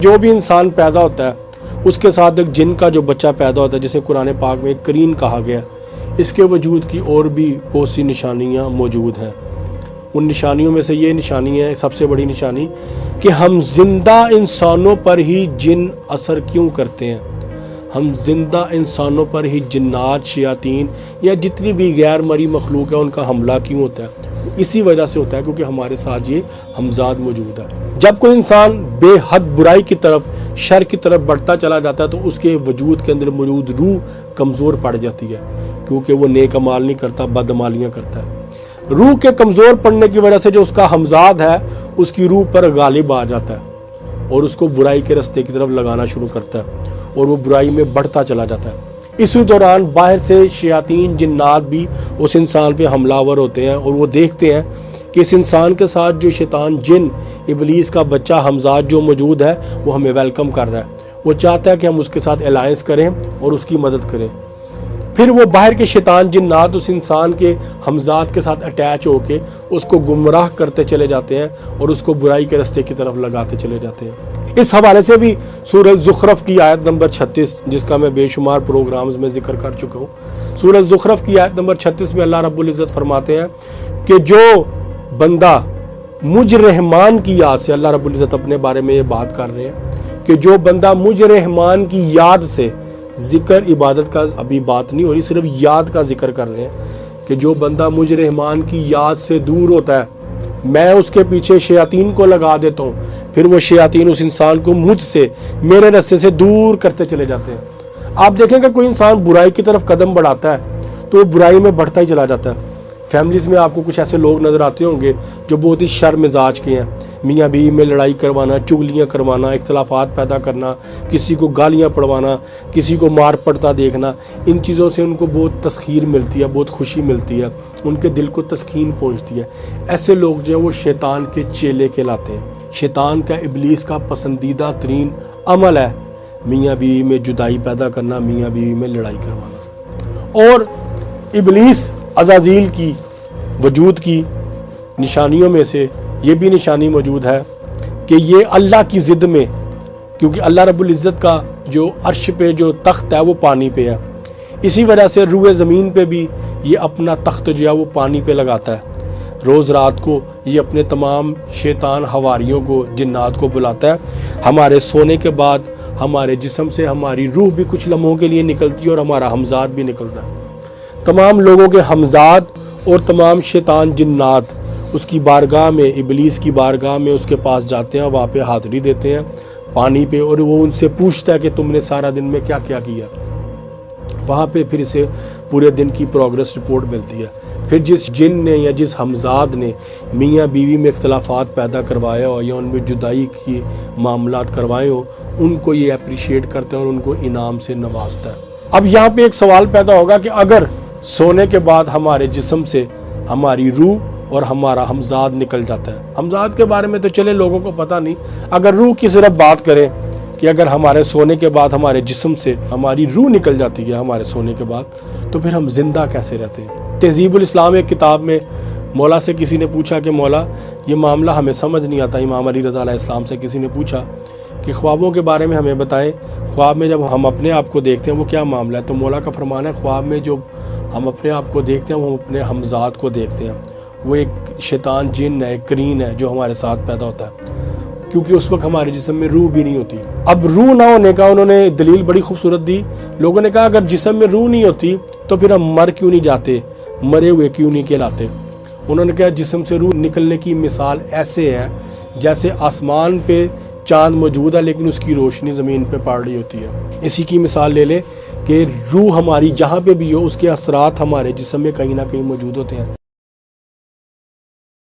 جو بھی انسان پیدا ہوتا ہے اس کے ساتھ ایک جن کا جو بچہ پیدا ہوتا ہے جسے قرآن پاک میں کرین کہا گیا، اس کے وجود کی اور بھی بہت سی نشانیاں موجود ہیں۔ ان نشانیوں میں سے یہ نشانی ہے سب سے بڑی نشانی کہ ہم زندہ انسانوں پر ہی جن اثر کیوں کرتے ہیں، ہم زندہ انسانوں پر ہی جنات، شیاطین یا جتنی بھی غیر مرئی مخلوق ہے ان کا حملہ کیوں ہوتا ہے؟ اسی وجہ سے ہوتا ہے کیونکہ ہمارے ساتھ یہ ہمزاد موجود ہے۔ جب کوئی انسان بے حد برائی کی طرف، شر کی طرف بڑھتا چلا جاتا ہے تو اس کے وجود کے اندر موجود روح کمزور پڑ جاتی ہے، کیونکہ وہ نیک اعمال نہیں کرتا، بد عمالیاں کرتا ہے۔ روح کے کمزور پڑنے کی وجہ سے جو اس کا ہمزاد ہے اس کی روح پر غالب آ جاتا ہے اور اس کو برائی کے رستے کی طرف لگانا شروع کرتا ہے اور وہ برائی میں بڑھتا چلا جاتا ہے۔ اسی دوران باہر سے شیاطین، جنات بھی اس انسان پہ حملہ آور ہوتے ہیں اور وہ دیکھتے ہیں کہ اس انسان کے ساتھ جو شیطان، جن، ابلیس کا بچہ ہمزاد جو موجود ہے وہ ہمیں ویلکم کر رہا ہے، وہ چاہتا ہے کہ ہم اس کے ساتھ الائنس کریں اور اس کی مدد کریں۔ پھر وہ باہر کے شیطان، جنات اس انسان کے ہمزاد کے ساتھ اٹیچ ہو کے اس کو گمراہ کرتے چلے جاتے ہیں اور اس کو برائی کے رستے کی طرف لگاتے چلے جاتے ہیں۔ اس حوالے سے بھی سورہ زخرف کی آیت نمبر 36، جس کا میں بے شمار پروگرامز میں ذکر کر چکا ہوں، سورہ زخرف کی آیت نمبر 36 میں اللہ رب العزت فرماتے ہیں کہ جو بندہ مجھ رحمان کی یاد سے، اللہ رب العزت اپنے بارے میں یہ بات کر رہے ہیں کہ جو بندہ مجھ رحمان کی یاد سے، ذکر عبادت کا ابھی بات نہیں ہو رہی، صرف یاد کا ذکر کر رہے ہیں کہ جو بندہ مجھ رحمان کی یاد سے دور ہوتا ہے، میں اس کے پیچھے شیاطین کو لگا دیتا ہوں، پھر وہ شیاطین اس انسان کو مجھ سے، میرے رستے سے دور کرتے چلے جاتے ہیں۔ آپ دیکھیں کہ کوئی انسان برائی کی طرف قدم بڑھاتا ہے تو وہ برائی میں بڑھتا ہی چلا جاتا ہے۔ فیملیز میں آپ کو کچھ ایسے لوگ نظر آتے ہوں گے جو بہت ہی شر مزاج کے ہیں، میاں بیوی میں لڑائی کروانا، چغلیاں کروانا، اختلافات پیدا کرنا، کسی کو گالیاں پڑوانا، کسی کو مار پڑتا دیکھنا، ان چیزوں سے ان کو بہت تسخیر ملتی ہے، بہت خوشی ملتی ہے، ان کے دل کو تسکین پہنچتی ہے۔ ایسے لوگ جو ہیں وہ شیطان کے چیلے کہلاتے ہیں۔ شیطان کا، ابلیس کا پسندیدہ ترین عمل ہے میاں بیوی میں جدائی پیدا کرنا، میاں بیوی میں لڑائی کروانا۔ اور ابلیس، عزازیل کی وجود کی نشانیوں میں سے یہ بھی نشانی موجود ہے کہ یہ اللہ کی ضد میں، کیونکہ اللہ رب العزت کا جو عرش پہ جو تخت ہے وہ پانی پہ ہے، اسی وجہ سے روئے زمین پہ بھی یہ اپنا تخت جو ہے وہ پانی پہ لگاتا ہے۔ روز رات کو یہ اپنے تمام شیطان حواریوں کو، جنات کو بلاتا ہے۔ ہمارے سونے کے بعد ہمارے جسم سے ہماری روح بھی کچھ لمحوں کے لیے نکلتی ہے اور ہمارا ہمزاد بھی نکلتا ہے۔ تمام لوگوں کے ہمزاد اور تمام شیطان، جنات اس کی بارگاہ میں، ابلیس کی بارگاہ میں اس کے پاس جاتے ہیں، وہاں پہ حاضری دیتے ہیں پانی پہ، اور وہ ان سے پوچھتا ہے کہ تم نے سارا دن میں کیا کیا کیا۔ وہاں پہ پھر اسے پورے دن کی پروگریس رپورٹ ملتی ہے۔ پھر جس جن نے یا جس ہمزاد نے میاں بیوی میں اختلافات پیدا کروایا ہو یا ان میں جدائی کی معاملات کروائے ہوں، ان کو یہ اپریشیٹ کرتا ہے اور ان کو انعام سے نوازتا ہے۔ اب یہاں پہ ایک سوال پیدا ہوگا کہ اگر سونے کے بعد ہمارے جسم سے ہماری روح اور ہمارا ہمزاد نکل جاتا ہے، ہمزاد کے بارے میں تو چلے لوگوں کو پتہ نہیں، اگر روح کی صرف بات کریں کہ اگر ہمارے سونے کے بعد ہمارے جسم سے ہماری روح نکل جاتی ہے ہمارے سونے کے بعد، تو پھر ہم زندہ کیسے رہتے ہیں؟ تہذیب الاسلام ایک کتاب میں مولا سے کسی نے پوچھا کہ مولا یہ معاملہ ہمیں سمجھ نہیں آتا، امام علی رضا علیہ السلام سے کسی نے پوچھا کہ خوابوں کے بارے میں ہمیں بتائیں، خواب میں جب ہم اپنے آپ کو دیکھتے ہیں وہ کیا معاملہ ہے؟ تو مولا کا فرمان ہے خواب میں جو ہم اپنے آپ کو دیکھتے ہیں وہ ہم اپنے ہمزاد کو دیکھتے ہیں، وہ ایک شیطان، جن ہے، ایک کرین ہے جو ہمارے ساتھ پیدا ہوتا ہے، کیونکہ اس وقت ہمارے جسم میں روح بھی نہیں ہوتی۔ اب روح نہ ہونے کا انہوں نے دلیل بڑی خوبصورت دی۔ لوگوں نے کہا اگر جسم میں روح نہیں ہوتی تو پھر ہم مر کیوں نہیں جاتے، مرے ہوئے کیوں نہیں کہلاتے؟ انہوں نے کہا جسم سے روح نکلنے کی مثال ایسے ہے جیسے آسمان پہ چاند موجود ہے لیکن اس کی روشنی زمین پہ پڑ رہی ہوتی ہے۔ اسی کی مثال لے لیں کہ روح ہماری جہاں پہ بھی ہو، اس کے اثرات ہمارے جسم میں کہیں نہ کہیں موجود ہوتے ہیں۔